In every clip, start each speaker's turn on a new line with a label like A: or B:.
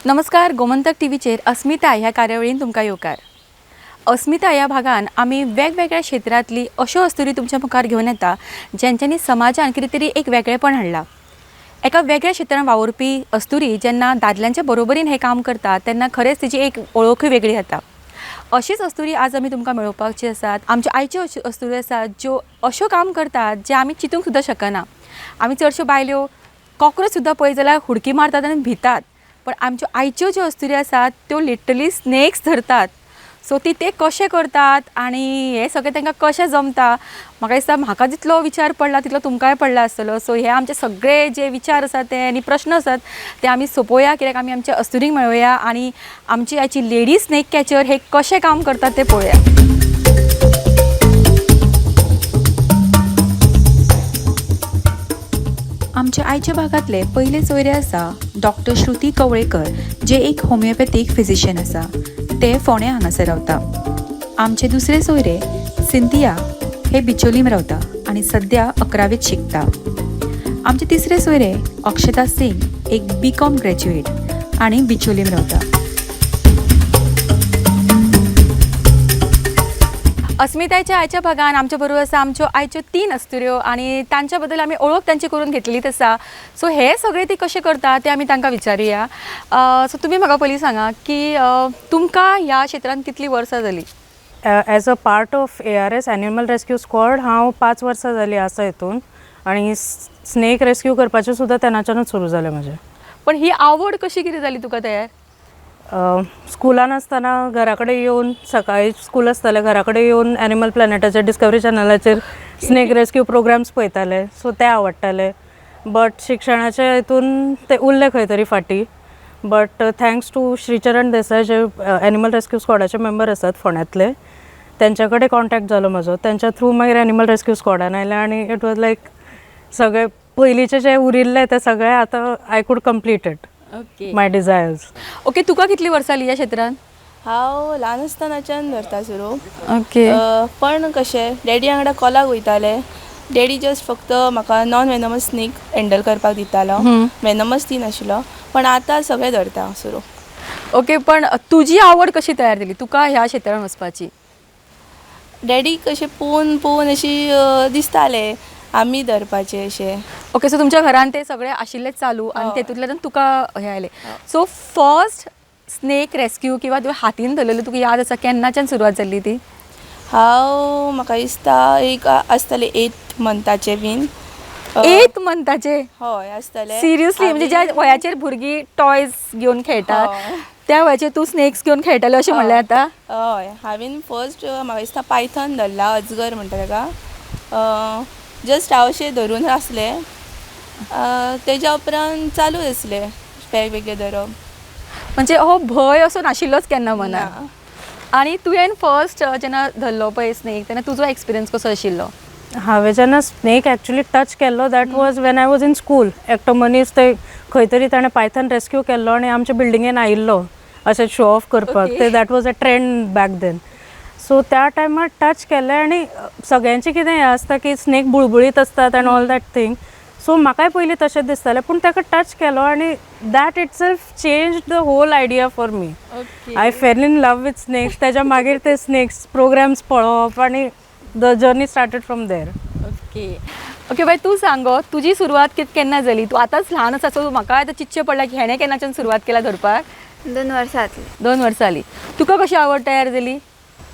A: नमस्कार. गोमंतक टीव्हीचेर अस्मिता ह्या कार्यावळीन तुमकां येवकार. अस्मिता ह्या भागान आमी वेगवेगळ्या क्षेत्रांतली अश्यो अस्तुरी तुमच्या मुखार घेवन येता जेंच्यांनी समाजान कितें तरी एक वेगळेपण हाडलां. एका वेगळ्या क्षेत्रांत वावुरपी अस्तुरी जेन्ना दादल्यांच्या बरोबरीन हें काम करता तेन्ना खरेंच तिची एक वळखूय वेगळी जाता. अशीच अस्तुरी आज आमी तुमकां मेळोवपाची आसात. आमच्यो आयच्यो अस्तुरी आसात ज्यो अश्यो काम करतात जे आमी चिंतूंक सुद्दां शकना. आमी चडश्यो बायल्यो कॉक्रोच सुद्दां पळयत जाल्यार हुडकी मारतात आनी भितात. पण आमच्यो आयच्यो ज्यो अस्तुरी आसात त्यो लिटरली स्नेक्स धरतात. सो ते कशें करतात आनी हें सगळें तांकां कशें जमता म्हाका दिसता म्हाका जितलो विचार पडला तितलो तुमकांय पडला आसतलो. सो हे आमचे सगळे जे विचार आसात ते आनी प्रश्न आसात ते आमी सोंपोवया, कित्याक आमी आमच्या अस्तुरींक मेळोवया आनी आमची आयची लेडी स्नेक कॅचर हे कशें काम करतात ते पळोवया. आमच्या आयच्या भागातले पयले सोयरे आसा डॉक्टर श्रुती कवळेकर, जे एक होमिओपॅथीक फिजिशियन आसा. ते फोंड्या हांगासर रावता. आमचे दुसरे सोयरे सिंथिया हे बिचोलीम रावता आनी सद्या 11वीत शिकता. आमचे तिसरे सोयरे अक्षता सिंग एक BCom ग्रॅज्युएट आनी बिचोलीम रावता. अस्मिताच्या आयच्या भागान आमच्या बरोबर आसा आमच्यो आयच्यो 3 अस्तुऱ्यो आनी तांच्या बद्दल आमी ओळख तांची करून घेतलीच आसा. सो हे सगळे ती कशें करता ते आमी तांकां विचारुया. सो तुमी म्हाका पयलीं सांगा की तुमकां ह्या क्षेत्रांत कितलीं वर्सां जालीं?
B: As a part of ARS animal rescue squad हांव 5 वर्सां जालीं आसा हितून आनी स्नेक रेस्क्यू करपाचें सुद्दां तेन्नाच्यानूच सुरू जालें म्हजें.
A: पण ही आवड कशी कितें जाली तुका तयार?
B: स्कुलान आसतना घरा कडेन येवन सकाळी स्कूल आसतालें घरा कडेन येवन एनिमल प्लॅनेटाचेर डिस्कवरी चॅनलाचेर स्नेक रेस्क्यू प्रोग्राम्स पळयताले. सो ते आवडटाले. बट शिक्षणाच्या हितून ते उरले खंय तरी फाटीं. बट थँक्स टू श्रीचरण देसाय जे एनिमल रेस्क्यू स्क्वॉडाचे मेंबर आसात फोंड्यांतले, तेंच्या कडेन कॉन्टॅक्ट जालो म्हजो. तेंच्या थ्रू मागीर एनिमल रेस्क्यू स्क्वॉडान आयलें आनी इट वॉज लायक सगळे पयलींचे जे उरिल्ले ते सगळे आतां I could complete it.
A: Okay,
B: my desires.
A: Okay. तुका कितलीं वर्सां जालीं ह्या क्षेत्रांत?
C: हांव ल्हान आसतनाच्यान धरता सुरू.
A: ओके.
C: पण कशें डॅडी वांगडा कॉलाक वयताले. डॅडी जस्ट फक्त म्हाका नॉन वेनमस स्नेक हँडल करपाक दितालो. वेनमस ती नाशिल्लो. पण आतां सगळें धरता सुरू.
A: ओके. पण तुजी आवड कशी तयार जाली तुका ह्या क्षेत्रांत वचपाची?
C: डॅडी कशें पळोवन अशी दिसतालें आमी धरपाचें अशें.
A: ओके. सो तुमच्या घरान ते सगळे आशिल्लेच चालू आनी तेतूंतल्यान तुका हे आयलें. सो फर्स्ट स्नेक रेस्क्यू किंवा तुवें हातीन धरलेलो तुका याद आसा केन्नाच्यान सुरवात जाल्ली ती?
C: हांव म्हाका दिसता एक आसतलें 8th मंथाचें बीन.
A: 8th मंथाचे?
C: हय आसतलें.
A: सिरियसली? म्हणजे ज्या वयाचेर भुरगीं टॉयज घेवन खेळटात त्या वयाचेर तूं स्नेक्स घेवन खेळटाले अशें म्हणलें आतां?
C: हय. हांवें फर्स्ट म्हाका दिसता पायथन धरला, अजगर म्हणटा ताका. जस्ट हांव अशें धरून आसलें. तेज्या उपरांत चालू आसलें वेगवेगळे धरप.
A: म्हणजे हो भंय असो नाशिल्लोच केन्ना मनान? आनी तुवें फर्स्ट जेन्ना धरलो पळय स्नेक तेन्ना तुजो एक्सपिरियन्स कसो आशिल्लो?
B: हांवें जेन्ना स्नेक एक्चुली टच केल्लो that was when I was in school. एकटो मनीस ते खंय तरी ताणें पायथन रेस्क्यू केल्लो आनी आमच्या बिल्डिंगेन आयिल्लो अशें शो ऑफ करपाक. ते that was a trend back then. So त्या टायमार टच केलें आनी सगळ्यांचें कितें हें आसता की स्नेक बुळबुळीत आसतात and all that thing. So म्हाकाय पयलीं तशेंच दिसतालें. पूण ताका टच केलो आनी that itself change the whole idea for me. I fell in love with snakes. तेज्या मागीर ते स्नेक्स प्रोग्राम्स पळोवप आनी the journey started from there.
A: Okay. Okay बाय, तूं सांग तुजी सुरवात केन्ना जाली? तूं आतांच ल्हान आसा सो म्हाका आतां चिंतचें पडलां की हेणें केन्नाच्यान सुरवात केला धरपाक?
D: 2 वर्सां जातली.
A: 2 वर्सां जालीं. तुका कशी आवड तयार जाली?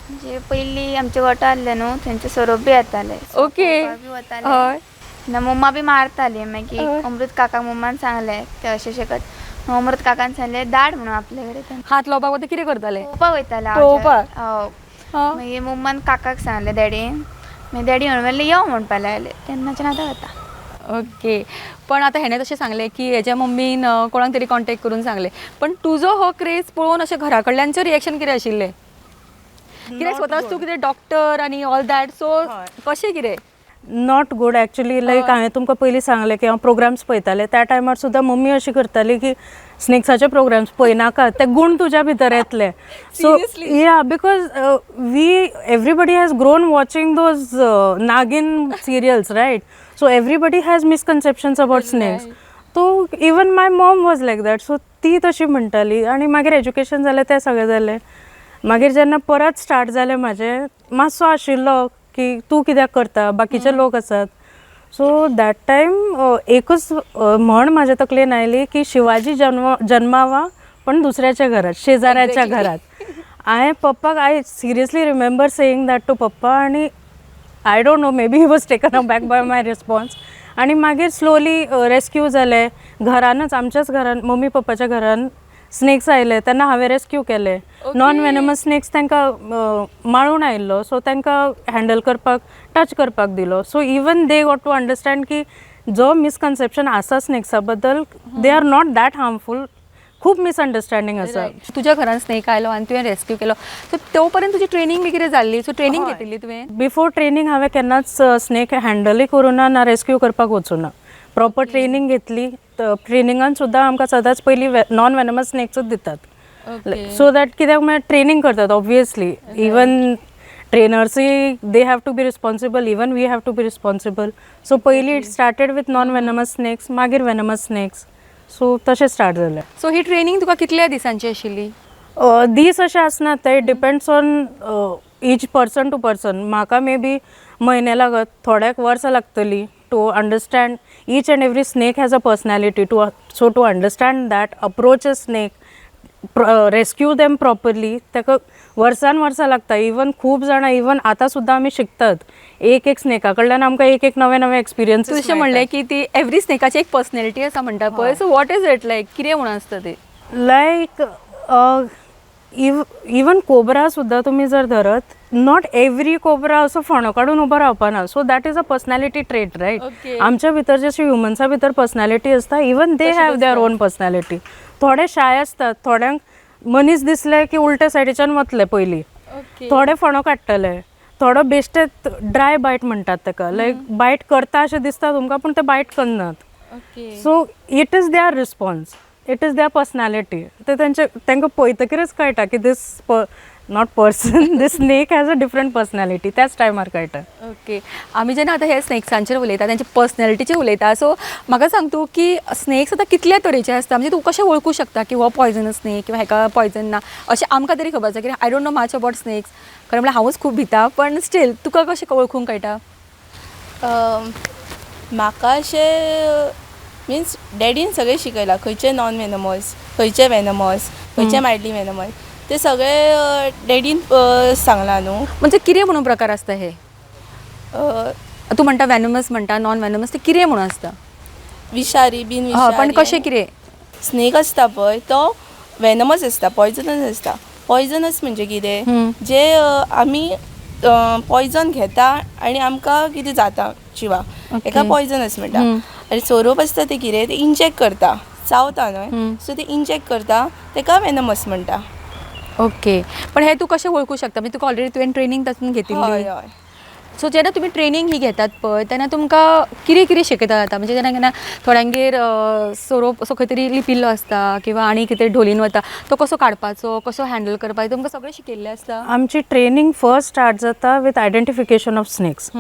D: म्हणजे पयलीं आमचे गोठो आसले न्हू थंयचे सोरोप बी येताले.
A: ओके. हय.
D: मम्मा बी मारताली. मागीर अमृत काकाक मम्मान सांगलें ते अशें करत. अमृत काकान सांगलें धाड म्हणून आपले कडेन.
A: हात लावपाक वता कितें करताले?
D: पळोवपाक वयताले.
A: पळोवपाक?
D: मागीर मम्मान काकाक सांगलें डॅडीन. मागीर डॅडी म्हणलें यो म्हणपाक लागलें. तेन्नाच्यान आतां वता.
A: ओके. पण आतां हेणें तशें सांगलें की हेज्या मम्मीन कोणाक तरी कॉन्टेक्ट करून सांगलें. पण तुजो हो क्रेज पळोवन अशें घरा कडल्यांचें रिएक्शन कितें आशिल्लें? कित्याक स्वताच तूं कितें डॉक्टर आनी ऑल दॅट सो कशें कितें?
B: Not good actually. लायक हांवें तुमकां पयलीं सांगलें की हांव प्रोग्राम्स पळयतालें. त्या टायमार सुद्दां मम्मी अशी करताली की स्नेक्साचे प्रोग्राम्स पळयनाका, ते गुण तुज्या भितर येतले. So yeah because we everybody has grown watching those Nagin serials right. So everybody has misconceptions about snakes. तो even my mom was like that. So ती तशी म्हणटाली आनी मागीर एज्युकेशन जालें तें सगळें जालें. मागीर जेन्ना परत स्टार्ट जालें म्हाजें, मातसो आशिल्लो की तूं कित्याक करता, बाकीचे लोक आसात. सो दॅट टायम एकच म्हण म्हाज्या तकलेन आयली की शिवाजी जन्मावा पण दुसऱ्याच्या घरात, शेजाऱ्याच्या घरात. हांवें पप्पाक, I seriously remember saying that to papa, आनी I don't know, maybe he was taken aback by my response. आनी मागीर स्लोली रेस्क्यू जाले. घरानच, आमच्याच घरान, मम्मी पप्पाच्या घरान स्नेक्स आयले तेन्ना हांवें रेस्क्यू केले. नॉन वेनमस स्नेक्स तांकां माळून आयिल्लो, सो तांकां हँडल करपाक, टच करपाक दिलो. So even they got to understand की जो मिसकन्सेप्शन आसा स्नेक्सा बद्दल, they are not that harmful. खूप मिसअंडरस्टँडींग आसा.
A: तुझ्या घरान स्नेक आयलो आनी तुवें रेस्क्यू केलो. सो तोपर्यंत तुजी ट्रेनींग बी कितें जाल्ली? सो ट्रेनींग घेतिल्ली तुवें?
B: बिफोर ट्रेनींग हांवें केन्नाच स्नेक हँडलूय करुना ना रेस्क्यू करपाक वचूना. प्रॉपर ट्रेनींग घेतली. ट्रेनिंगान सुद्दां आमकां सदांच पयलीं नॉन वेनमस स्नेक्सूच दितात. सो दॅट कित्याक म्हळ्यार ट्रेनींग करतात ऑब्वियसली. इवन ट्रेनर्सूय they have to be responsible, even we have to be responsible. So पयलीं it started with non venomous snakes, मागीर वेनमस स्नेक्स. सो तशें स्टार्ट जालें.
A: सो ही ट्रेनींग तुका कितल्या दिसांची आशिल्ली?
B: दीस अशें आसनात, ते depends on each person to person. म्हाका मे बी म्हयने लागत, थोड्याक वर्सां लागतली to understand. Each and every snake has a personality. So to understand that, approach a snake, rescue them properly, ताका वर्सां लागता. इवन खूब जाणां, इवन आतां सुद्दां आमी शिकतात. एक स्नेका कडल्यान आमकां एक नवे एक्सपिरियन्स.
A: तुजें म्हणलें की ती एवरी स्नेकाची एक पर्सनॅलिटी आसा म्हणटा पळय. सो वॉट इज इट लायक? कितें म्हणून आसता ते?
B: लायक इवन कोबरा सुद्दां तुमी जर धरत, नॉट एवरी कोबरा असो फोंडो काडून उबो रावपाना. So that is a personality trait, right? आमच्या भितर जशी ह्युमन्सा भितर पर्सनॅलिटी आसता, even they have their own personality. थोडे शाय आसतात, थोड्यांक मनीस दिसले की उलटे सायडीच्यान वतले पयलीं, थोडे फोंडो काडटले, थोडो बेश्टे ड्राय बायट म्हणटात ताका, लायक बायट करता अशें दिसता तुमकां पूण ते बायट करनात. So it is their response, it is their personality. ते तांकां पळयतकीरच कळटा की this not person, this snake has a different personality. त्याच टायमार कळटा.
A: ओके. आमी जेन्ना आतां हे स्नेक्सांचेर उलयता, तांचे पर्सनॅलिटीचेर उलयता, सो म्हाका सांग तूं की स्नेक्स आतां कितल्या तरेचे आसता? म्हणजे तूं कशें वळखूं शकता की हो पॉयझनस स्नेक किंवा हेका पॉयझन ना, अशें आमकां तरी खबर आसा. कित्याक I don't know much about snakes. खरें म्हळ्यार हांवूच खूब भिता, पण स्टील तुका कशें वळखूंक कळटा?
C: म्हाका अशें मिन्स डॅडीन सगळें शिकयलां, खंयचे नॉन वेनमस, खंयचे वेनमस, खंयचे मायल्डली वेनमस, ते सगळे डॅडीन सांगलां न्हू.
A: म्हणजे कितें म्हणून प्रकार आसता हे? तूं म्हणटा वेनमस म्हणटा, नॉन वेनमस, ते कितें म्हणून आसता?
C: विषारी बीन.
A: पण कशें कितें?
C: स्नेक आसता पळय तो वेनमस आसता, पॉयझनस आसता. पॉयझनस म्हणजे कितें, जे आमी पॉयझन घेता आनी आमकां कितें जाता जिवाक, हेका पॉयझनस म्हणटा. आनी सोरोप आसता ते कितें, ते इंजेक्ट करता, चावता न्हय, सो ते इंजेक्ट करता, तेका वेनमस म्हणटा.
A: ओके. पण हे तूं कशें वळखूं शकता? म्हणजे तुका ऑलरेडी तुवें ट्रेनींग तातूंत घेतिल्ली.
C: हय हय.
A: सो जेन्ना तुमी ट्रेनींग ही घेतात पळय, तेन्ना तुमकां कितें कितें शिकयता जाता? म्हणजे जेन्ना केन्ना थोड्यांगेर सोरोप असो खंय तरी लिपिल्लो आसता किंवा आनी कितें ढोलीन वता, तो कसो काडपाचो, कसो हँडल करपाचो, तुमकां सगळें शिकयल्लें आसता?
B: आमची ट्रेनींग फर्स्ट स्टार्ट जाता विथ आयडेंटिफिकेशन ऑफ स्नेक्स.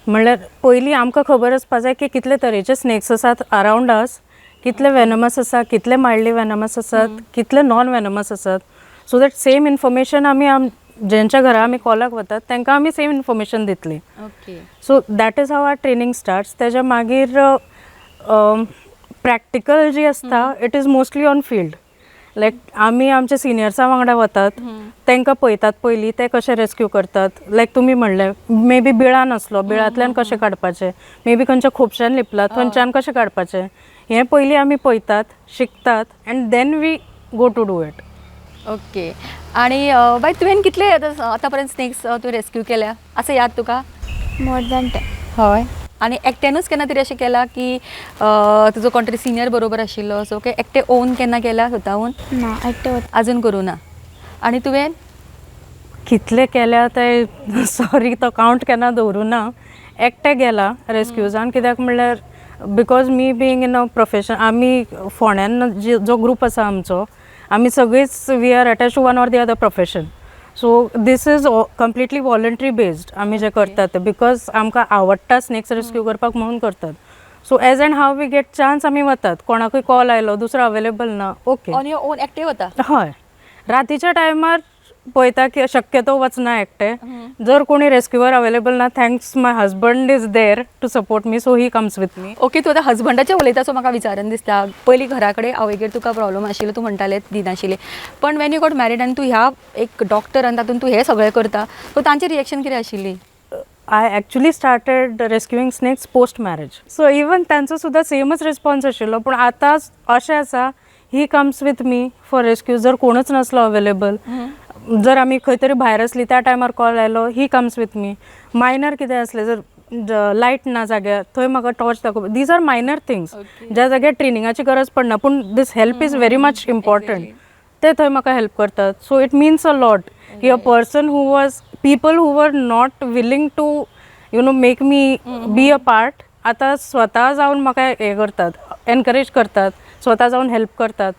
B: म्हणल्यार पयलीं आमकां खबर आसपा जाय की कितले तरेचे स्नेक्स आसात अरावंड अस, कितले वेनमस आसा, कितले मायल्डली वेनमस आसात, कितले नॉन वेनमस आसात. सो दॅट सेम इन्फॉर्मेशन आमी जेंच्या घरा आमी कॉलाक वतात तांकां आमी सेम इन्फॉर्मेशन दितली.
A: Okay.
B: So that is how our training starts. तेज्या मागीर प्रॅक्टिकल जी आसता, it is mostly on field. Like आमी आमच्या सिनियर्सां वांगडा वतात, तांकां पळयतात पयलीं ते कशे रेस्क्यू करतात. लायक तुमी म्हणलें मे बी बिळान आसलो, बिळांतल्यान कशें काडपाचें, मे बी खंयच्या खोपशान लिपलात, थंयच्यान कशें काडपाचें, हें पयलीं आमी पळयतात, शिकतात, and then we go to do it.
A: Okay. आणि बाय तुवें कितले आतां पर्यंत स्नेक्स तुवें रेस्क्यू केल्या? असं याद तुका?
D: More than 10.
A: हय. आणि एकट्यानूच केन्ना तरी अशें केलां की तुजो कोण तरी सिनियर बरोबर आशिल्लो, सो एकटे ओन केन्ना केला स्वताहून?
D: ना, एकटे वता.
A: अजून करूं ना. आणि तुवें
B: कितले केल्या ते सॉरी तो कावंट केन्ना दवरूं ना. एकटे गेला रेस्क्यूजान. कित्याक म्हणल्यार because me being in a profession, आमी फोंड्यान जो ग्रूप आसा आमचो, आमी सगळीच we are attach to one or the other profession. So this is completely voluntary based आमी जे करतात ते, बिकॉज आमकां आवडटा स्नेक्स रेस्क्यू करपाक म्हणून करतात. So as and how we get chance आमी वतात. कोणाकूय कॉल आयलो दुसरो अवेलेबल ना okay
A: on your own active होता.
B: हय. रातीच्या टायमार पळयता की शक्यतो वचना एकटे. जर कोणी रेस्क्युअर अवेलेबल ना, thanks my husband is there to support me, so he comes with me.
A: Okay, तू आतां हजबंडाचें उलयता सो म्हाका विचारन दिसता. पयलीं घरा कडेन आवयगेर तुका प्रॉब्लम आशिल्लो, तूं म्हणटालें दिनाशिल्लें, पण वेन यू गॉट मॅरीड आनी तूं ह्या एक डॉक्टर आनी तातूंत तूं हें सगळें करता, सो तांची रिएक्शन कितें आशिल्ली?
B: I actually started rescuing snakes post marriage, so even त्यांचो सुद्धा सेमच रिस्पॉन्स आशिल्लो. पूण आतां अशें आसा, he comes with me for rescue. जर कोणूच नसलो अवेलेबल, जर आमी खंय तरी भायर असली त्या टायमार कॉल आयलो, ही कम्स विथ मी. मायनर कितें असलें, जर लायट ना जाग्यार, थंय म्हाका टॉर्च दाखोवप. दीज आर मायनर थिंग्स ज्या जाग्यार ट्रेनिंगाची गरज पडना, पूण this help is very much important. ते थंय म्हाका हेल्प करतात. So it means a lot की a person who was people who were not willing to make me be a part, आता स्वतः जाऊन म्हाका हे करतात, एनकरेज करतात, स्वतः जाऊन हेल्प करतात.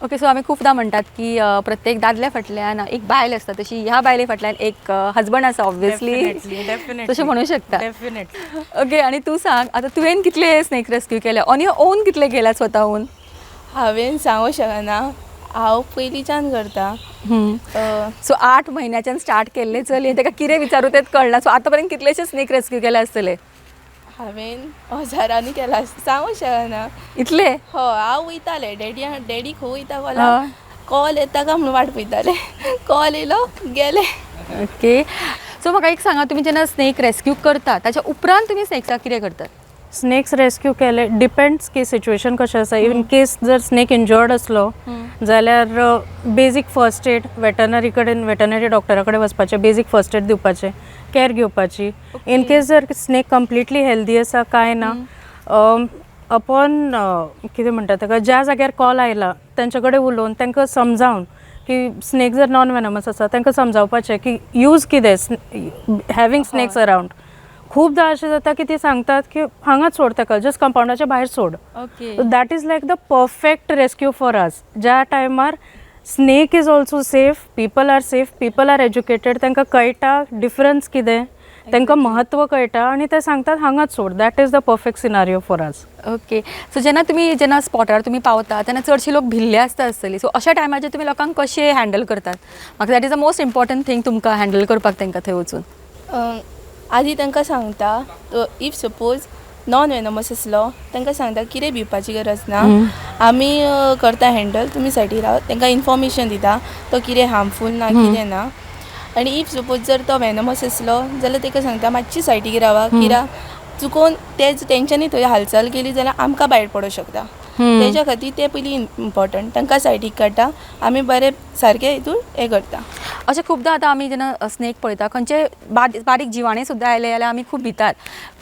A: ओके, सो आमी खूबदां म्हणटात की प्रत्येक दादल्या फाटल्यान एक बायल आसता, तशी ह्या बायले फाटल्यान एक हजबंड आसा ऑब्वियसली, तशें म्हणू शकता.
B: डेफिनेटली.
A: ओके, आणि तू सांग, आता तुवें कितले स्नेक रेस्क्यू केले, ऑन युअर ओन कितले केल्या स्वताहून?
C: हांवें सांगूं शकना, हांव पयलींच्यान करता.
A: सो 8 म्हयन्याच्यान स्टार्ट केल्ले चली, ताका कितें विचारूं तेंच कळना. सो आतां पर्यंत कितलेशे स्नेक रेस्क्यू केले आसतले?
C: हांवें हजारांनी केला, सांगूं शकना
A: इतले?
C: हय, हांव वयतालें डॅडी खंय वयता कॉला, कॉल येता काय म्हणून वाट पळयतालें. कॉल येयलो, गेले.
A: ओके, सो म्हाका एक सांगा, तुमी जेन्ना स्नेक रेस्क्यू करता ताच्या उपरांत तुमी स्नेक्साक कितें करतात?
B: स्नेक्स रेस्क्यू केले डिपेंड्स की सिच्युएशन कशें आसा. इन केस जर स्नेक इंजर्ड असलो जाल्यार बेजीक फर्स्ट एड, वेटनरी कडेन, वेटनरी डॉक्टरा कडेन वचपाचें, बेजीक फर्स्ट एड दिवपाचें, केअर घेवपाची. इन केस जर स्नेक कंप्लिटली हेल्दी आसा, कांय ना, अपॉन कितें म्हणटा ताका, ज्या जाग्यार कॉल आयला तेंचे कडेन उलोवन तांकां समजावन की स्नेक जर नॉन वेनमस आसा, तांकां समजावपाचें की यूज कितें हॅविंग स्नेक्स अरावंड. खूबदां अशें जाता की ती सांगतात की हांगाच सोड ताका, जस्ट कंपाउंडाच्या भायर सोड.
A: Okay,
B: that is like the perfect rescue for us. ज्या टायमार snake is also safe, people are safe, people are educated, तांकां कळटा डिफरन्स कितें, तांकां महत्व कळटा आनी ते सांगतात हांगाच सोड. That is the perfect scenario for us.
A: Okay, so जेन्ना स्पॉटार तुमी पावता तेन्ना चडशी लोक भिल्ले आसता आसतली, सो अशा टायमाचेर तुमी लोकांक कशें हँडल करतात? म्हाका that is the most important thing तुमकां हँडल करपाक तांकां थंय वचून.
C: आधी तांकां सांगता, इफ सपोज नॉन वेनमस आसलो तांकां सांगता कितें भिवपाची गरज ना, आमी करता हँडल, तुमी सायडीक राव. तांकां इन्फॉर्मेशन दिता तो कितें हार्मफूल ना, कितें ना. आनी इफ सपोज जर तो वेनमस आसलो जाल्यार ताका सांगता मातशी सायडीक रावा, कित्याक चुकोवन तेंच्यांनी थंय हालचाल केली जाल्यार आमकां भायर पडूंक शकता. तेच्या खातीर ते पयलीं इम्पॉर्टंट, तांकां सायडीक काडटा, आमी बरें सारकें हितून हें करता.
A: अशें खूबदां आतां आमी जेन्ना स्नेक पळयता, खंयचे बारीक जिवाणे सुद्दां आयले जाल्यार आमी खूब भितात.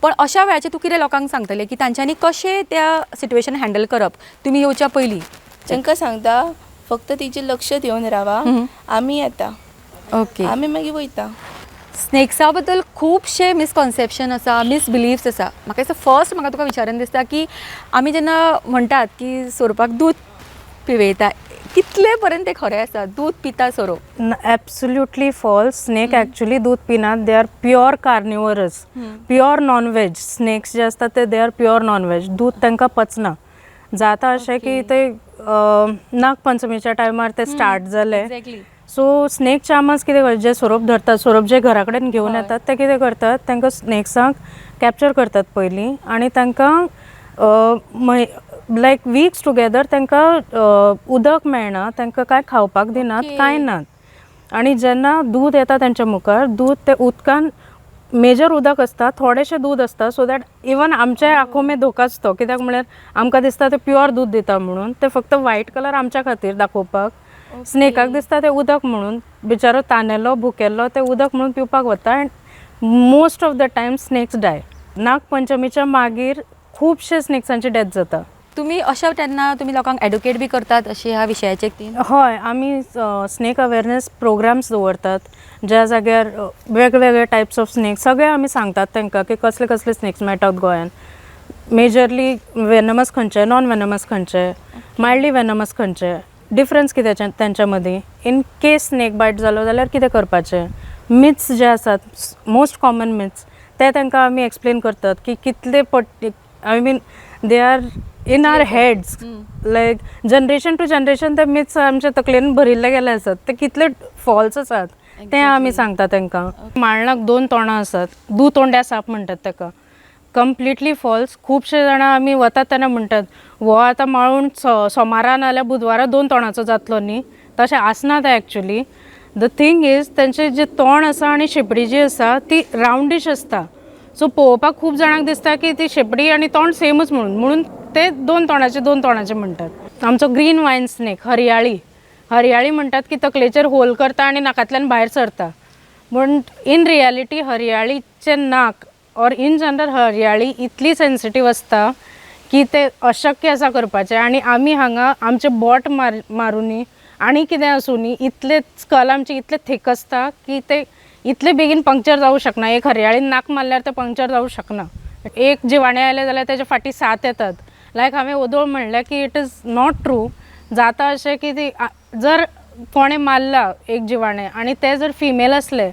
A: पण अशा वेळाचेर तूं कितें लोकांक सांगतलें की तांच्यांनी कशें त्या सिट्युएशन हँडल करप तुमी येवच्या पयलीं?
C: तांकां सांगता फक्त तेजेर लक्ष दिवन रावा, आमी येता.
A: ओके,
C: आमी मागीर वयता.
A: स्नेक्सा बद्दल खुबशे मिसकॉन्सेप्शन आसा, मिसबिलीफ्स आसा. म्हाका दिसता फर्स्ट म्हाका तुका विचारन दिसता की आमी जेन्ना म्हणटात की सोरोपाक दूद पिवयता, कितले पर्यंत ते खरें आसा? दूद पिता सोरो?
B: Absolutely false. स्नेक ॲक्च्युली दूध पिनात. They are pure carnivorous, pure nonveg. Snakes जे असतात ते दे आर प्युअर नॉनव्हेज. दूध तांकां पचना. जाता अशें की ते नागपंचमीच्या टायमार ते स्टार्ट जाले.
A: एक्झॅक्टली.
B: सो स्नेक चार्मर्स कितें करतात, जे सोरोप धरतात, सोरोप जे घरा कडेन घेवन येतात, ते कितें करतात, तांकां स्नेक्सांक कॅप्चर करतात पयलीं आनी तांकां लायक वीक्स टुगेदर तांकां उदक मेळना, तांकां कांय खावपाक दिनात, कांय नात. आनी जेन्ना दूद येता तांच्या मुखार, दूद ते उदकान मेजर उदक आसता, थोडेशें दूद आसता, सो दॅट इवन आमचे आंखोमे धोकाच तो. कित्याक म्हळ्यार आमकां दिसता ते प्युअर दूद दिता म्हणून, ते फक्त व्हायट कलर आमच्या खातीर दाखोवपाक. स्नेकाक दिसता ते उदक म्हणून, बिचारो तानेलो भुकेल्लो ते उदक म्हणून पिवपाक वता. And most of the time snakes die. नागपंचमीच्या मागीर खुबशे स्नेक्सांची डेथ जाता.
A: तुमी अशा तेन्ना तुमी लोकांक एडुकेट बी करतात अशे ह्या विशयाचेर?
B: हय, आमी स्नेक अवेरनेस प्रोग्राम्स दवरतात, ज्या जाग्यार वेगवेगळे टायप्स ऑफ स्नेक्स सगळे आमी सांगतात तांकां की कसले कसले स्नेक्स मेळटात गोंयान. मेजरली वेनमस खंयचे, नॉन वेनमस खंयचे, मायल्डली वेनमस खंयचे, डिफरन्स कितें तेंच्या मदीं. इन केस स्नेक बायट जालो जाल्यार कितें करपाचें. मिथ्स जे आसात, मोस्ट कॉमन मिथ्स, ते तांकां आमी एक्सप्लेन करतात की कितले I mean they are in our heads, like generation to generation ते मिथ्स आमच्या तकलेन भरिल्ले गेले आसात. ते कितले फॉल्स आसात ते आमी सांगता तांकां. माळणाक 2 तोंडां आसात, दुतोंड्या साप म्हणटात ताका. Completely false. खुबशे जाणां आमी वतात तेन्ना म्हणटात हो आतां माळून सोमारा नाल्यार बुधवारा 2 तोंडाचो जातलो न्ही. तशें आसना तें एक्चुली. द थिंग इज तेंचें जें तोंड आसा आनी शेपडी जी आसा ती रावंडिश आसता. सो पळोवपाक खूब जाणांक दिसता की ती शेपडी आनी तोंड सेमूच म्हणून ते 2 तोंडाचे म्हणटात. आमचो ग्रीन वायन स्नेक हरयाळी म्हणटात की तकलेचेर होल करता आनी नाकांतल्यान भायर सरता. पूण इन रियलिटी हरयाळीचें नाक ऑर इन जनरल हरयाळी इतली सेन्सिटीव आसता की ते अशक्य आसा करपाचें. आनी आमी हांगा आमचे बोट मारुनी आनी कितें आसूनी इतले स्कल आमचे इतले थीक आसता की ते इतले बेगीन पंक्चर जावं शकना. एक हरयाळीन नाक मारल्यार ते पंक्चर जावं शकना. एक जिवाणें आयलें जाल्यार तेजे फाटीं 7 येतात. लायक हांवें ओदोळ म्हणलें की इट इज नॉट ट्रू. जाता अशें की ती जर कोणें मारला एक जिवाणें आनी ते जर फिमेल असले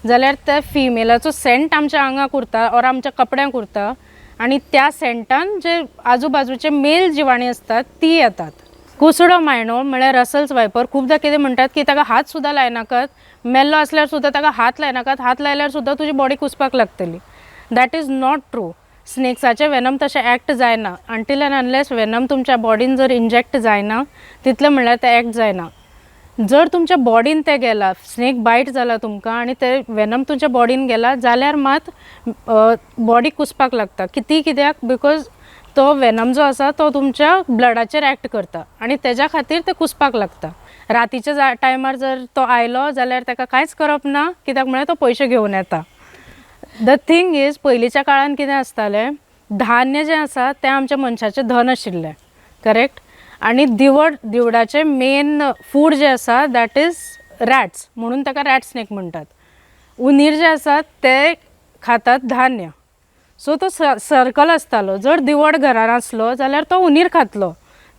B: जाल्यार त्या फिमेलाचो सेंट आमच्या आंगाक उरता ऑर आमच्या कपड्यांक उरता आनी त्या सेंटान जे आजूबाजूचे मेल जिवाणीं असतात ती येतात. कुसडो मायनो म्हळ्यार रसल्स वायपर खूबदां कितें म्हणटात की ताका हात सुद्दां लायनाकात. मेल्लो असल्यार सुद्दां ताका हात लायनाकात. हात लायल्यार सुद्दां तुजी बॉडी कुसपाक लागतली. That is not true. स्नेक्साचें वेनम तशें एक्ट जायना अंटील एंड अनलेस वेनम तुमच्या बॉडीन जर इंजेक्ट जायना तितलें म्हणल्यार तें एक्ट जायना. जर तुमच्या बॉडीन तें गेला, स्नेक बायट जाला तुमकां आनी तें वेनम तुमच्या बॉडीन गेला जाल्यार मात बॉडी कुसपाक लागता. कित्याक बिकॉज तो वेनम जो आसा तो तुमच्या ब्लडाचेर एक्ट करता आनी तेज्या खातीर तें कुसपाक लागता. रातीच्या टायमार जर तो आयलो जाल्यार ताका कांयच करप ना कित्याक म्हळ्यार तो पयशे घेवन येता. द थिंग इज पयलींच्या काळान कितें आसतालें, धान्य जें आसा तें आमच्या मनशाचें धन आशिल्लें, करेक्ट. आनी दिवडाचें मेन फूड जें आसा दॅट इज रॅट्स म्हणून ताका रॅट स्नेक म्हणटात. उंदीर जे आसात ते खातात धान्य. सो तो सर्कल आसतालो. जर दिवड घरान आसलो जाल्यार तो उंदीर खातलो.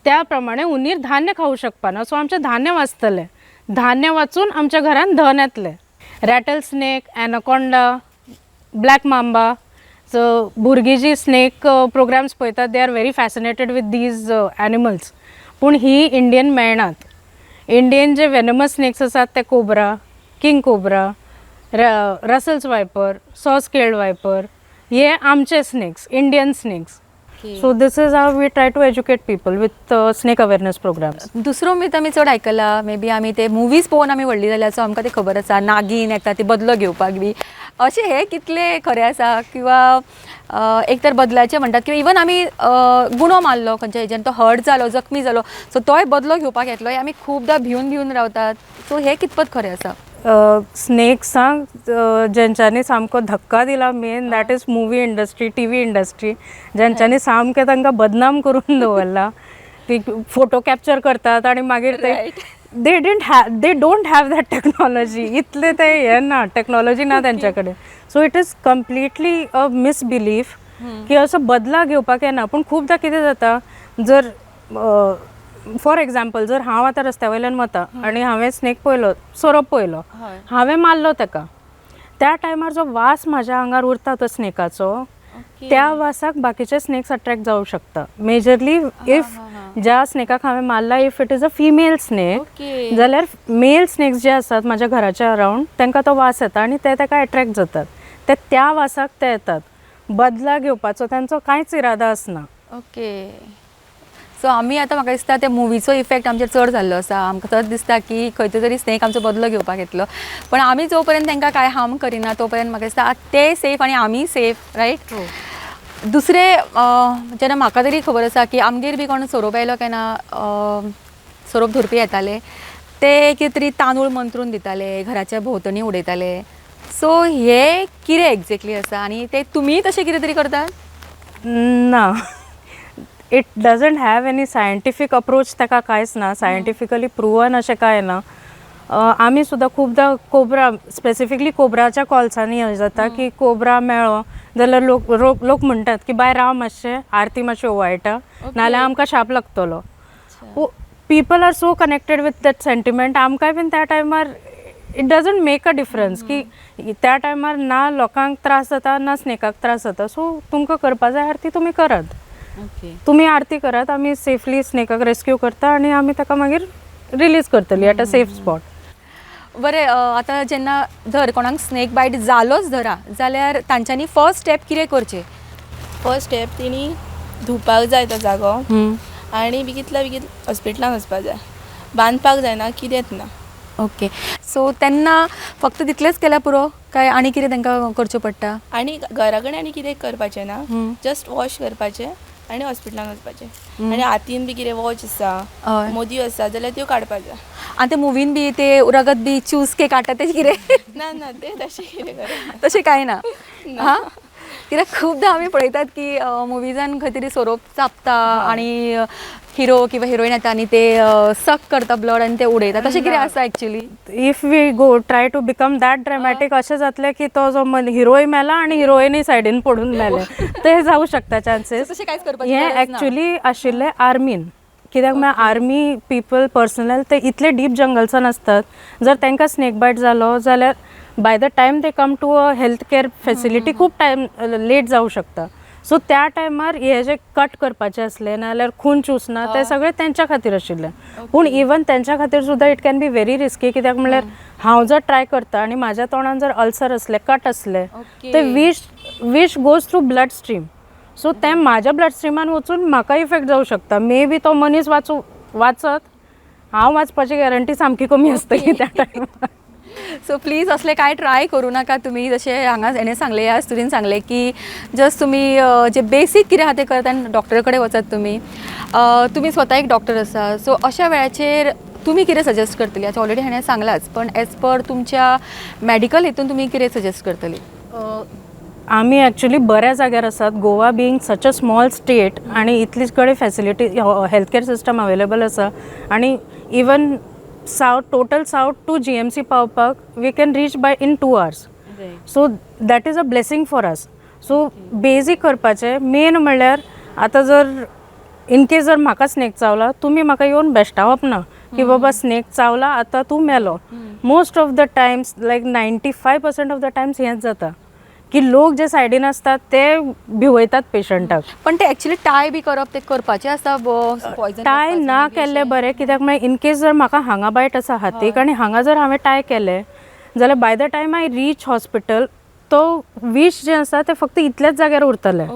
B: त्या प्रमाणे उंदीर धान्य खावं शकपाना. सो आमचें धान्य वाचतलें. धान्य वाचून आमच्या घरान धन येतलें. Rattle snake, anaconda, black mamba. So भुरगीं जी स्नेक प्रोग्राम्स पळयतात they are very fascinated with these animals. पूण ही इंडियन मेळनात. इंडियन जे वेनमस स्नेक्स आसात ते cobra, king cobra, Russell's viper, saw scaled viper हे आमचे snakes, Indian snakes. So this is how we try to educate people with snake awareness programs.
A: दुसरो myth आमी चड आयकला, मे बी आमी ते मुवीज पळोवन आमी व्हडली जाल्यार सो आमकां ते खबर आसा नागीन येता ती बदलो घेवपाक बी. अशें हे कितले खरें आसा किंवा एक तर बदलाचें म्हणटात किंवा इवन आमी गुणो मारलो खंयच्या हेच्यान तो हर्ट जालो, जखमी जालो सो तोय बदलो घेवपाक येतलो हे आमी खूबदां भिवन रावतात. सो हे कितपत खरें आसा?
B: स्नेक्सांक जेंच्यांनी सामको धक्का दिला main that is movie industry, T V industry. जेंच्यांनी सामकें तांकां बदनाम करून दवरला. ती फोटो कॅप्चर करतात आनी मागीर ते they don't have that technology. इतले ते हे ना, टेक्नॉलॉजी ना तेंच्या कडेन. So it is completely a misbelief की असो बदला घेवपाक येना. पूण खूबदां कितें जाता, जर फॉर एग्जाम्पल जर हांव आतां रस्त्या वयल्यान वता आनी हांवें स्नेक पळयलो, सोरोप पळयलो, हांवें मारलो ताका, त्या टायमार जो वास म्हाज्या आंगार उरता तो स्नेकाचो त्या वासाक बाकीचे स्नेक्स अट्रॅक्ट जावं शकता. मेजरली इफ ज्या स्नेकाक हांवें मारला if it is a female snake जाल्यार मेल स्नेक्स जे आसात म्हाज्या घराच्या अरावंड तांकां तो वास येता आनी ते ताका अट्रॅक्ट जातात. ते त्या वासाक ते येतात. बदला घेवपाचो तांचो कांयच इरादा आसना.
A: ओके. सो आमी आतां म्हाका दिसता ते मुवीचो इफेक्ट आमचेर चड जाल्लो आसा. आमकां तर दिसता की खंय तरी स्नेक आमचो बदलो घेवपाक येतलो. पण आमी जो पर्यंत तांकां कांय हार्म करिना तो पर्यंत म्हाका दिसता ते सेफ आनी आमी सेफ, रायट. दुसरे जेन्ना म्हाका तरी खबर आसा की आमगेर बी कोण सोरोप आयलो केन्ना सोरोप धरपी येताले ते कितें तरी तांदूळ मंत्रून दिताले, घराच्या भोंवतणी उडयताले. सो हे कितें एक्झॅक्टली आसा आनी ते तुमी तशें कितें तरी करतात?
B: ना, it doesn't have any scientific approach. ताका कांयच ना, सायंटिफिकली प्रुवन अशें कांय ना. आमी सुद्दां खूबदां कोब्रा, स्पेसिफिकली कोब्राच्या कॉल्सांनी हें जाता की कोब्रा मेळ्ळो जाल्यार लोक म्हणटात की बाय राव मातशें आरती मातशी ओवाळटा नाल्यार आमकां शाप लागतलो. People are so connected with that sentiment. आमकांय बीन त्या टायमार it doesn't make a difference की त्या टायमार ना लोकांक त्रास जाता ना स्नेकाक त्रास जाता. सो तुमकां करपा जाय आरती तुमी करात.
A: ओके.
B: तुम्ही आरती करात, आमी सेफली स्नेकाक रेस्क्यू करता आनी आमी ताका मागीर रिलीज करतली एट अ सेफ स्पॉट.
A: बरें, आतां जेन्ना धर कोणाक स्नेक बायट जालोच धरा जाल्यार तांच्यांनी फर्स्ट स्टेप कितें करचें?
C: फर्स्ट स्टेप तेणी धुवपाक जाय तो जागो आनी बेगीतल्या बेगीन हॉस्पिटलान वचपाक जाय. बांदपाक जायना, कितेंच ना.
A: ओके. सो तेन्ना फक्त तितलेंच केल्यार पुरो काय आनी कितें तांकां करचें पडटा?
C: आनी घरा कडेन आनी कितें करपाचें ना, जस्ट वॉश करपाचें आनी हॉस्पिटलान वचपाचें. आनी हातीन बी कितें वॉच आसा,
A: हय.
C: मोदयो आसा जाल्यार त्यो काडपाच्यो.
A: आनी ते मुवीन बी ते रगत बी चूस के काडटा तें कितें?
C: ना ना ते तशें कितें करना.
A: तशें कांय ना. हां, कित्याक खुबदां आमी पळयतात की मुविजान खंय तरी सोरोप चापता आनी हिरो किंवा हिरोईन येता आनी ते सक करता ब्लड आनी ते उडयता. तशें कितें आसा actually?
B: If we go try to become that dramatic अशें जातलें की तो जो हिरोय मेला आनी हिरोईनय सायडीन पडून मेले, ते जावं शकता चान्सेस.
A: तशें कांयच करपाचें
B: हें
A: गरज ना.
B: एक्चुअली आशिल्लें आर्मीन. कित्याक म्हळ्यार आर्मी पीपल पर्सनल ते इतले डीप जंगल्सान आसतात, जर तांकां स्नेक बायट जालो जाल्यार by the time they come to a health care facility खूब टायम लेट जावं शकता. सो त्या टायमार हे जे कट करपाचे असले नाल्यार खून चुसना ते सगळे तेंच्या खातीर आशिल्ले. पूण इवन तेंच्या खातीर सुद्दां it can be very risky. कित्याक म्हळ्यार हांव जर ट्राय करता आनी म्हाज्या तोंडान जर अल्सर असले, कट असले, ते wish goes through blood stream. So तें म्हाज्या ब्लड स्ट्रिमान वचून म्हाका इफेक्ट जावं शकता. मे बी तो मनीस वाचत, हांव वाचपाची गॅरंटी सामकी कमी आसतली त्या टायमार.
A: सो प्लीज असले काय ट्राय करू नका तुम्ही. जशें हांगा हेणें सांगलें, ह्या स्टुडीन सांगलें की जस्ट तुम्ही जे बेसीक कितें आहा तें करता आनी डॉक्टरा कडेन वचात तुमी. तुमी स्वता एक डॉक्टर आसा, सो अशा वेळाचेर तुमी कितें सजेस्ट करतली? आतां ऑलरेडी हाणें सांगलाच, पण एज पर तुमच्या मॅडिकल हितून तुमी कितें सजेस्ट करतली?
B: आमी एक्चुअली बऱ्या जाग्यार आसात. Goa being such a small state आनी इतलीच कडेन facility health care system available आसा आनी even total south to GMC पावपाक we can reach by in 2 hours. So that is a blessing for us. So basic करपाचें मेन म्हणल्यार आतां जर इनकेस जर म्हाका स्नेक चावला, तुमी म्हाका येवन बेश्टावप ना की बाबा स्नेक चावला आतां तूं मेलो. Most of the Times like 95% of the Times हेंच जाता की लोक जे सायडीन असतात ते भिवयतात पेशंटाक.
A: पण ते एक्चुअली टाय बी करप ते करपाचें आसता. पॉयझन
B: टाय ना केल्ले बरें. कित्याक म्हळ्यार इनकेस जर म्हाका हांगा बायट आसा हातीक आनी हांगा जर हांवें टाय केलें जाल्यार by the time I reach hospital तो विश जे आसा ते फक्त इतल्याच जाग्यार उरतले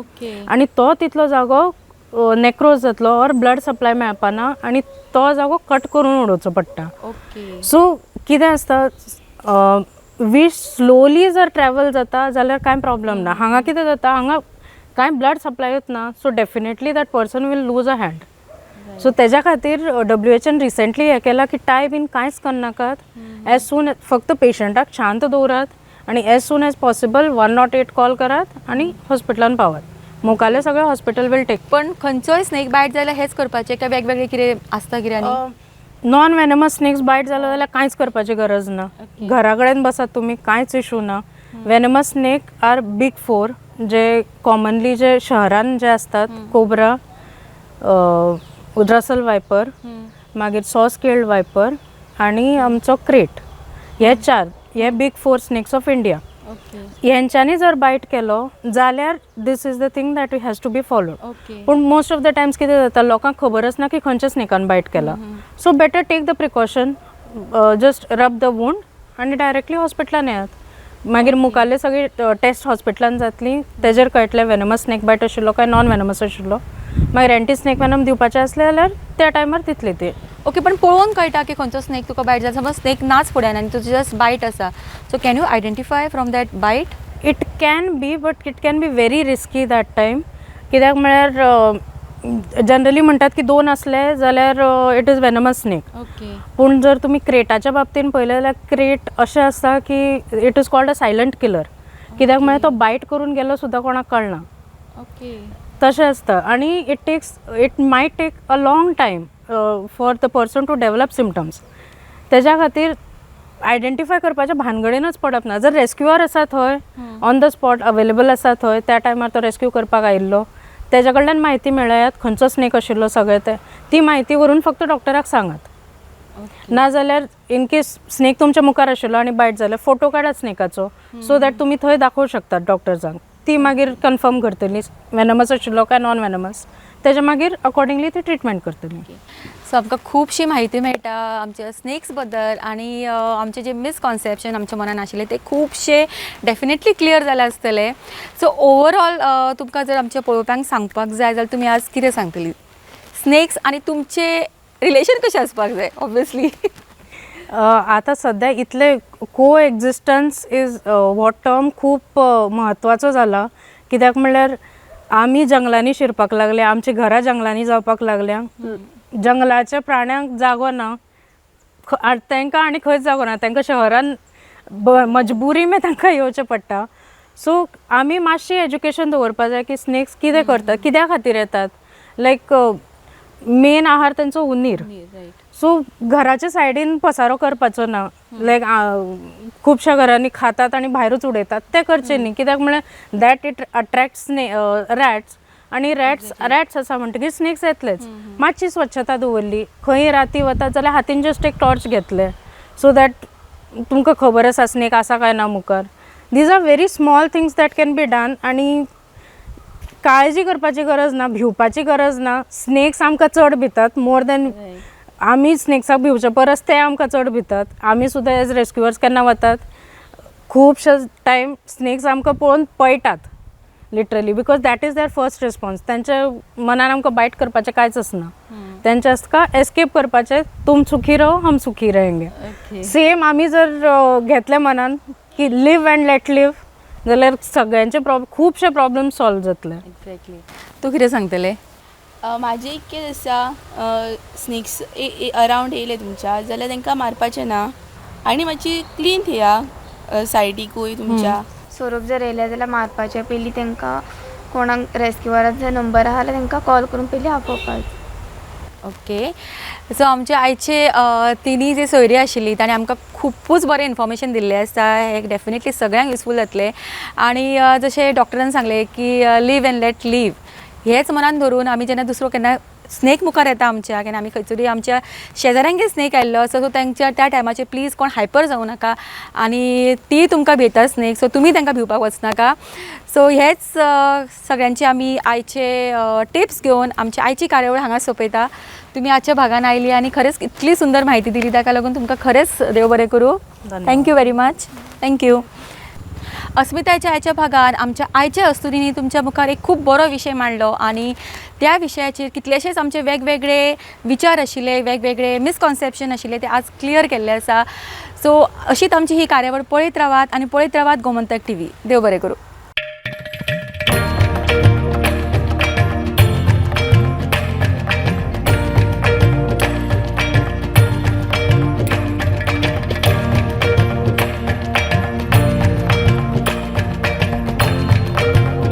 B: आनी तो तितलो जागो नेक्रोज जातलो ऑर ब्लड सप्लाय मेळपाना आनी तो जागो कट करून उडोवचो पडटा. सो कितें आसता, विश स्लोली जर ट्रॅवल जाता जाल्यार कांय प्रॉब्लम ना. हांगा कितें जाता, हांगा कांय ब्लड सप्लाय ना, so definitely that person will lose a hand. So तेज्या खातीर WHOन रिसेंटली हें केलां की टाय बीन कांयच करनाकात. एज सून फक्त पेशंटाक शांत दवरात आनी as soon as possible 108 call करात आनी हॉस्पिटलान पावात. मुखाल्ले सगळे हॉस्पिटल वील टेक.
A: पण खंयचोय स्नेक बायट जाल्यार हेच करपाचें काय वेगवेगळे कितें आसता कितें आनी?
B: नॉन वेनमस स्नेक्स बायट जालो जाल्यार कांयच करपाची गरज ना. घरा कडेन बसात तुमी, कांयच इशू ना. वेनमस स्नेक आर बिग 4 जे कॉमनली जे शहरान जे असतात, कोब्रा, रसल वायपर, मागीर सॉस केल्ड वायपर आनी आमचो क्रेट, हे 4 हे बिग 4 स्नेक्स ऑफ इंडिया. हेंच्यांनी जर बायट केलो जाल्यार this is the thing that we has to be followed. पूण मोस्ट ऑफ द टायम्स कितें जाता, लोकांक खबरच ना की खंयच्या स्नेकान बायट केला. So better take the precaution, just rub the wound आनी डायरेक्टली हॉस्पिटलान येयात. मागीर मुखाल्ले सगळी टेस्ट हॉस्पिटलान जातली, तेजेर कळटलें वेनमस स्नेक बायट आशिल्लो काय नॉन वेनमस आशिल्लो. मागीर एंटी स्नेक वेनम दिवपाचें असलें जाल्यार त्या टायमार दितले ते.
A: ओके, पण पळोवन कळटा की खंयचो स्नेक तुका बायट जाता. समज स्नेक नाच फुड्यान आनी तुजो जस्ट बायट आसा, so can you identify from that bite?
B: It can be, but it can be very risky that time. कित्याक म्हळ्यार जनरली म्हणटात की 2 असले जाल्यार इट इज वेनमस स्नेक. पूण जर तुमी क्रेटाच्या बाबतीन पळयलें जाल्यार क्रेट अशें आसा की it is called a silent killer. कित्याक म्हळ्यार तो बायट करून गेलो सुद्दां कोणाक कळना. तशें आसता आनी it might take a long time for the person to develop symptoms. तेज्या खातीर आयडेंटिफाय करपाच्या भानगडीनच पडप ना. जर रेस्क्युअर आसा थंय ऑन द स्पॉट अवेलेबल आसा थंय, त्या टायमार तो रेस्क्यू करपाक आयिल्लो, तेज्या कडल्यान म्हायती मेळयात खंयचो स्नेक आशिल्लो सगळें तें. ती म्हायती व्हरून फक्त डॉक्टराक सांगात. नाजाल्यार इनकेस स्नेक तुमच्या मुखार आशिल्लो आनी बायट जाल्यार फोटो काडात स्नेकाचो, सो दॅट तुमी थंय दाखोवं शकतात डॉक्टर्सांक. ती मागीर कन्फर्म करतली वेनमस आशिल्लो काय नॉन वेनमस तेच्या मागीर अकॉर्डिंगली ती ट्रिटमेंट करतली.
A: सो आमकां खुबशी म्हायती मेळटा आमच्या स्नेक्स बद्दल आनी आमचे जे मिसकॉन्सेप्शन आमच्या मनान आशिल्ले ते खुबशे डेफिनेटली क्लियर जाले आसतले. सो ओवरऑल तुमकां जर आमच्या पळोवप्यांक सांगपाक जाय जाल्यार तुमी आज कितें सांगतली? स्नेक्स आनी तुमचे रिलेशन कशें आसपाक जाय ऑब्वियसली.
B: आता सध्या इतले को एक्झिस्टन्स इज हो टर्म खूप म्हत्वाचो जाला. कित्याक म्हणल्यार आमी जंगलांनी शिरपाक लागले, आमची घरां जंगलांनी जावपाक लागल्या. जंगलाच्या प्राण्यांक जागो ना, तांकां आनी खंयच जागो ना, तांकां शहरान मजबुरी तांकां येवचें पडटा. सो आमी मातशी एज्युकेशन दवरपा जाय की स्नेक्स कितें करतात, कित्या खातीर येतात. लायक मेन आहार तांचो उंदीर. सो घराच्या सायडीन पसारो करपाचो ना. लायक खुबश्या घरांनी खातात आनी भायरूच उडयतात, तें करचें न्ही. कित्याक म्हळ्यार दॅट इट अट्रॅक्ट्स रॅट्स आनी रॅट्स आसा म्हणटकीर स्नेक्स येतलेच. मातशी स्वच्छता दवरली, खंय राती वतात जाल्यार हातीन जस्ट एक टॉर्च घेतले सो दॅट तुमकां खबर आसा स्नेक आसा काय ना मुखार. These are very small things that can be done. आनी काळजी करपाची गरज ना, भिवपाची गरज ना. स्नेक्स आमकां चड भितात मोर दॅन आमी स्नेक्साक भिवचे परस ते आमकां चड भितात. आमी सुद्दां एज रेस्क्युअर्स केन्ना वतात खुबशे टायम स्नेक्स आमकां पळोवन पळयतात literally, because that is their first response. त्यांच्या मनान आमकां बायट करपाचें कांयच आसना. तेंचे आसता एस्केप करपाचें, तुम सुखी रहो हम सुखी रहेंगे. सेम आमी जर घेतले मनान की लिव अँड लेट लिव जाल्यार सगळ्यांचे खुबशे प्रॉब्लेम सॉल्व जातले.
A: एक्झॅक्टली. तूं कितें सांगतलें?
C: म्हाजें एक कितें आसा, स्नेक्स अरावंड येयले तुमच्या जाल्यार तांकां मारपाचें ना आनी मातशी क्लीन थेया सायडीकूय तुमच्या.
D: सोरोप जर येयले जाल्यार मारपाचें. पयलीं तांकां कोणाक रेस्क्युअराचो नंबर आहा जाल्यार तांकां कॉल करून पयलीं आपोवपाचें.
A: ओके. सो आमचे आयचे तिनी जे सोयरी आशिल्ली ताणें आमकां खुबूच बरें इन्फॉर्मेशन दिल्लें आसा. हे डेफिनेटली सगळ्यांक युजफूल जातलें. आनी जशें डॉक्टरान सांगलें की लीव अँड लेट लीव, हेच मनान धरून आमी जेन्ना दुसरो केन्ना स्नेक मुखार येता आमच्या, केन्ना आमी खंयतरी आमच्या शेजाऱ्यांगेर स्नेक आयल्लो आसा, सो तांच्या त्या टायमाचेर प्लीज कोण हायपर जावं नाका आनी ती तुमकां भिता स्नेक, सो तुमी तांकां भिवपाक वचनाका. सो हेच सगळ्यांचे आमी आयचे टिप्स घेवन आमची आयची कार्यावळ हांगा सोंपयता. तुमी आजच्या भागान आयली आनी खरेंच इतली सुंदर म्हायती दिली, ताका लागून तुमकां खरेंच देव बरें करूं. Thank you very much. थँक्यू. अस्मिताच्या आयच्या भागान आमच्या आयच्या अस्तुरींनी तुमच्या मुखार एक खूब बरो विशय मांडलो आनी त्या विशयाचेर कितलेशेच आमचे वेगवेगळे विचार आशिल्ले, वेगवेगळे मिसकॉन्सेप्शन आशिल्ले ते आज क्लियर केल्ले आसा. सो अशीच आमची ही कार्यावळ पळयत रावात आनी पळयत रावात गोमंतक TV. देव बरें करूं.